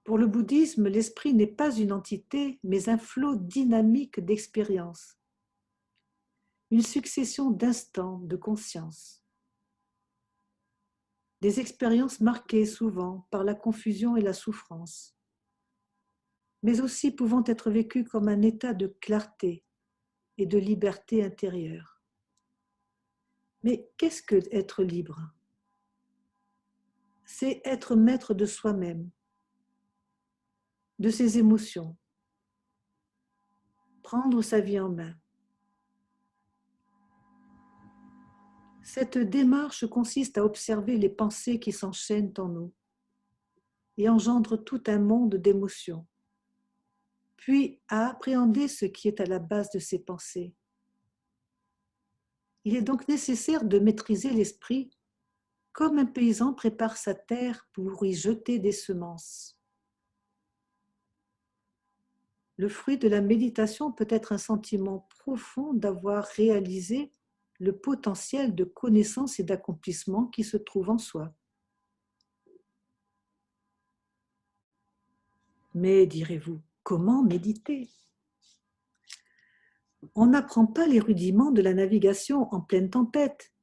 Pour le bouddhisme, l'esprit n'est pas une entité, mais un flot dynamique d'expériences, une succession d'instants de conscience. Des expériences marquées souvent par la confusion et la souffrance, mais aussi pouvant être vécues comme un état de clarté et de liberté intérieure. Mais qu'est-ce que être libre? C'est être maître de soi-même, de ses émotions, prendre sa vie en main. Cette démarche consiste à observer les pensées qui s'enchaînent en nous et engendrent tout un monde d'émotions, puis à appréhender ce qui est à la base de ces pensées. Il est donc nécessaire de maîtriser l'esprit comme un paysan prépare sa terre pour y jeter des semences. Le fruit de la méditation peut être un sentiment profond d'avoir réalisé le potentiel de connaissance et d'accomplissement qui se trouve en soi. Mais, direz-vous, comment méditer? On n'apprend pas les rudiments de la navigation en pleine tempête,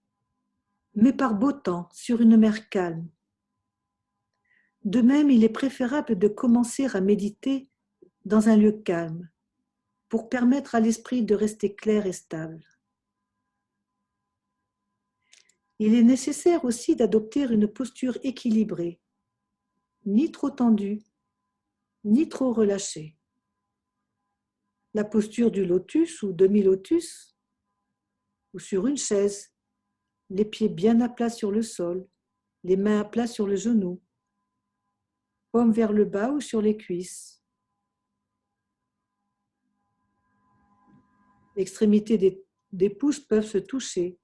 mais par beau temps, sur une mer calme. De même, il est préférable de commencer à méditer dans un lieu calme, pour permettre à l'esprit de rester clair et stable. Il est nécessaire aussi d'adopter une posture équilibrée, ni trop tendue, ni trop relâchée. La posture du lotus ou demi-lotus, ou sur une chaise, les pieds bien à plat sur le sol, les mains à plat sur le genou, paumes vers le bas ou sur les cuisses. L'extrémité des pouces peuvent se toucher.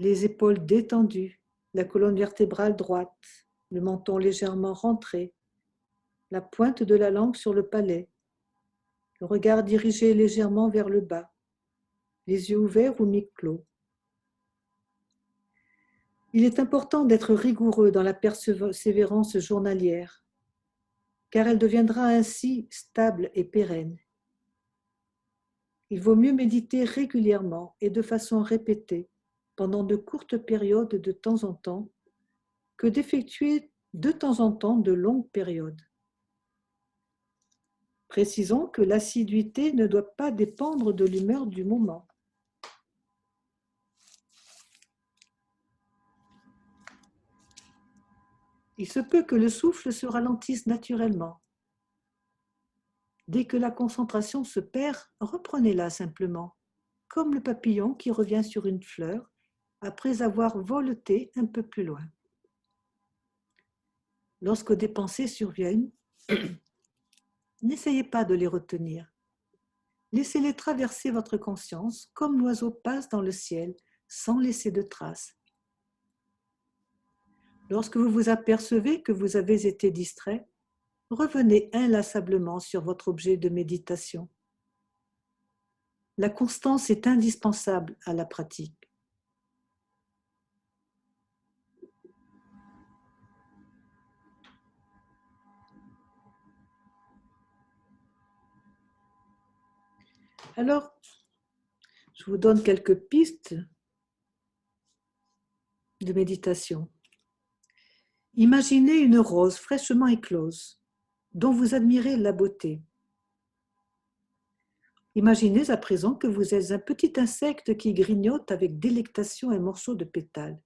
Les épaules détendues, la colonne vertébrale droite, le menton légèrement rentré, la pointe de la langue sur le palais. le regard dirigé légèrement vers le bas, les yeux ouverts ou mi-clos. Il est important d'être rigoureux dans la persévérance journalière, car elle deviendra ainsi stable et pérenne. Il vaut mieux méditer régulièrement et de façon répétée, pendant de courtes périodes de temps en temps, que d'effectuer de temps en temps de longues périodes. Précisons que l'assiduité ne doit pas dépendre de l'humeur du moment. Il se peut que le souffle se ralentisse naturellement. Dès que la concentration se perd, reprenez-la simplement, comme le papillon qui revient sur une fleur après avoir voleté un peu plus loin. Lorsque des pensées surviennent, n'essayez pas de les retenir. Laissez-les traverser votre conscience comme l'oiseau passe dans le ciel sans laisser de traces. Lorsque vous vous apercevez que vous avez été distrait, revenez inlassablement sur votre objet de méditation. La constance est indispensable à la pratique. Alors, je vous donne quelques pistes de méditation. Imaginez une rose fraîchement éclose, dont vous admirez la beauté. Imaginez à présent que vous êtes un petit insecte qui grignote avec délectation un morceau de pétale.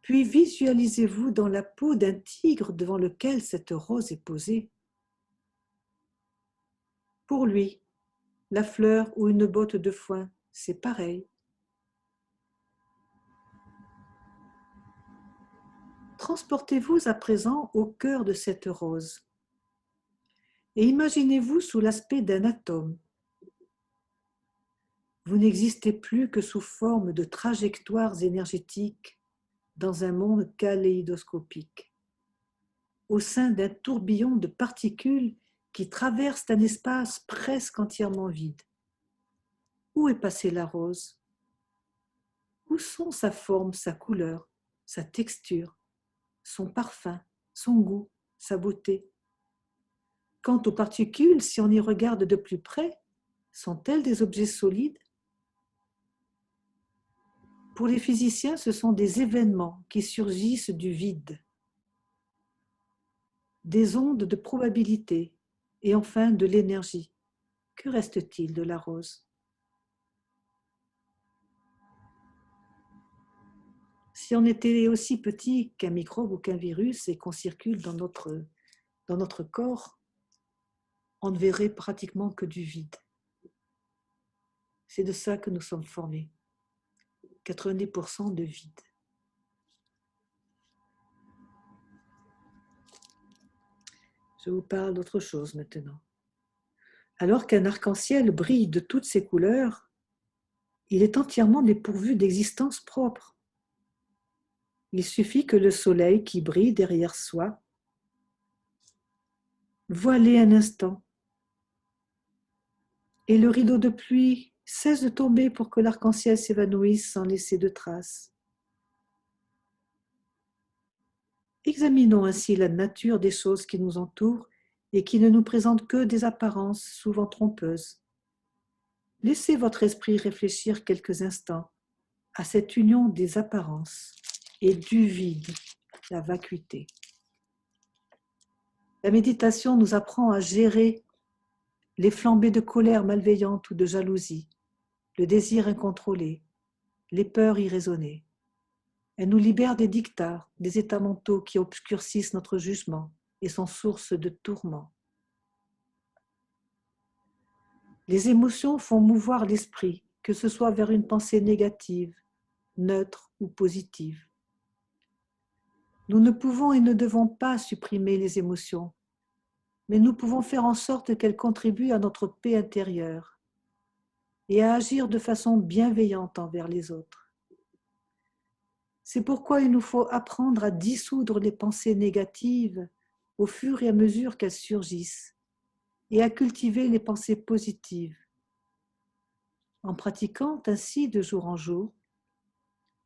Puis visualisez-vous dans la peau d'un tigre devant lequel cette rose est posée. Pour lui, la fleur ou une botte de foin, c'est pareil. Transportez-vous à présent au cœur de cette rose et imaginez-vous sous l'aspect d'un atome. Vous n'existez plus que sous forme de trajectoires énergétiques dans un monde kaléidoscopique, au sein d'un tourbillon de particules qui traversent un espace presque entièrement vide. Où est passée la rose? Où sont sa forme, sa couleur, sa texture, son parfum, son goût, sa beauté? Quant aux particules, si on y regarde de plus près, sont-elles des objets solides? Pour les physiciens, ce sont des événements qui surgissent du vide, des ondes de probabilité et enfin de l'énergie. Que reste-t-il de la rose? Si on était aussi petit qu'un microbe ou qu'un virus et qu'on circule dans notre corps, on ne verrait pratiquement que du vide. C'est de ça que nous sommes formés. 90% de vide. Je vous parle d'autre chose maintenant. Alors qu'un arc-en-ciel brille de toutes ses couleurs, il est entièrement dépourvu d'existence propre. Il suffit que le soleil qui brille derrière soi voilé un instant, et le rideau de pluie cesse de tomber pour que l'arc-en-ciel s'évanouisse sans laisser de traces. Examinons ainsi la nature des choses qui nous entourent et qui ne nous présentent que des apparences souvent trompeuses. Laissez votre esprit réfléchir quelques instants à cette union des apparences et du vide, la vacuité. La méditation nous apprend à gérer les flambées de colère malveillante ou de jalousie, le désir incontrôlé, les peurs irraisonnées. Elle nous libère des dictats, des états mentaux qui obscurcissent notre jugement et sont source de tourments. Les émotions font mouvoir l'esprit, que ce soit vers une pensée négative, neutre ou positive. Nous ne pouvons et ne devons pas supprimer les émotions, mais nous pouvons faire en sorte qu'elles contribuent à notre paix intérieure et à agir de façon bienveillante envers les autres. C'est pourquoi il nous faut apprendre à dissoudre les pensées négatives au fur et à mesure qu'elles surgissent et à cultiver les pensées positives. En pratiquant ainsi de jour en jour,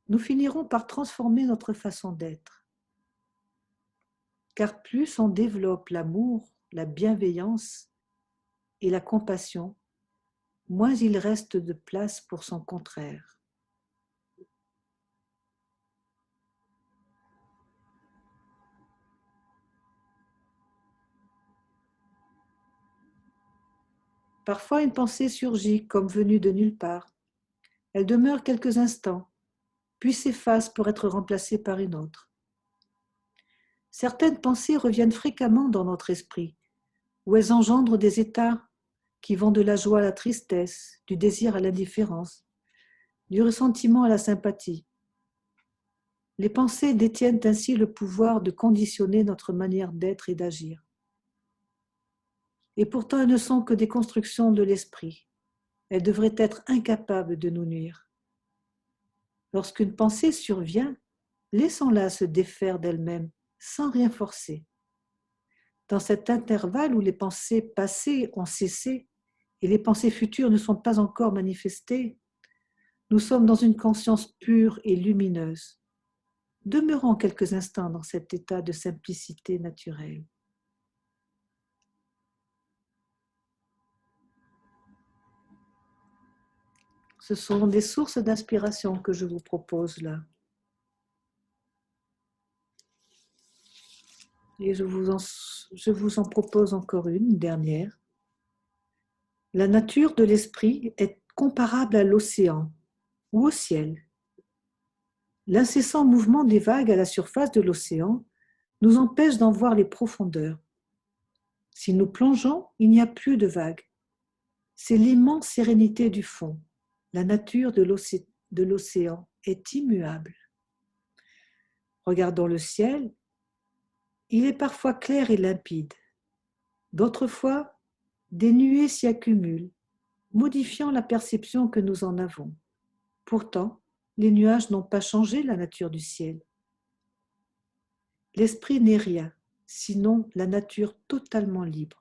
nous finirons par transformer notre façon d'être. Car plus on développe l'amour, la bienveillance et la compassion, moins il reste de place pour son contraire. Parfois, une pensée surgit comme venue de nulle part. Elle demeure quelques instants, puis s'efface pour être remplacée par une autre. Certaines pensées reviennent fréquemment dans notre esprit, où elles engendrent des états qui vont de la joie à la tristesse, du désir à l'indifférence, du ressentiment à la sympathie. Les pensées détiennent ainsi le pouvoir de conditionner notre manière d'être et d'agir. Et pourtant, elles ne sont que des constructions de l'esprit. Elles devraient être incapables de nous nuire. Lorsqu'une pensée survient, laissons-la se défaire d'elle-même, sans rien forcer. Dans cet intervalle où les pensées passées ont cessé et les pensées futures ne sont pas encore manifestées, nous sommes dans une conscience pure et lumineuse. Demeurons quelques instants dans cet état de simplicité naturelle. Ce sont des sources d'inspiration que je vous propose là. Et je vous en propose encore une dernière. La nature de l'esprit est comparable à l'océan ou au ciel. L'incessant mouvement des vagues à la surface de l'océan nous empêche d'en voir les profondeurs. Si nous plongeons, il n'y a plus de vagues. C'est l'immense sérénité du fond. La nature de l'océan est immuable. Regardons le ciel. Il est parfois clair et limpide. D'autres fois, des nuées s'y accumulent, modifiant la perception que nous en avons. Pourtant, les nuages n'ont pas changé la nature du ciel. L'esprit n'est rien, sinon la nature totalement libre.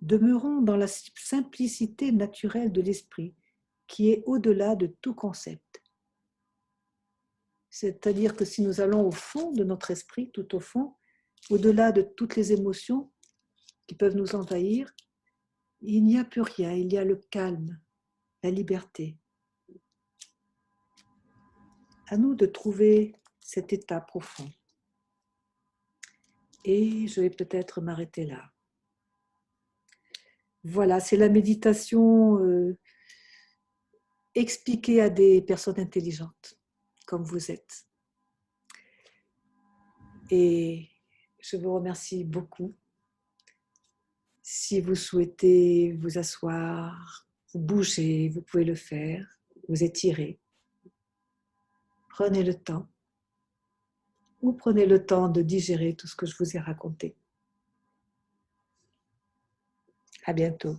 Demeurons dans la simplicité naturelle de l'esprit, qui est au-delà de tout concept. C'est-à-dire que si nous allons au fond de notre esprit, tout au fond, au-delà de toutes les émotions qui peuvent nous envahir, il n'y a plus rien, il y a le calme, la liberté. À nous de trouver cet état profond. Et je vais peut-être m'arrêter là. Voilà, c'est la méditation expliquée à des personnes intelligentes, comme vous êtes. Et je vous remercie beaucoup. Si vous souhaitez vous asseoir, vous bouger, vous pouvez le faire, vous étirer. Prenez le temps. Ou prenez le temps de digérer tout ce que je vous ai raconté. À bientôt.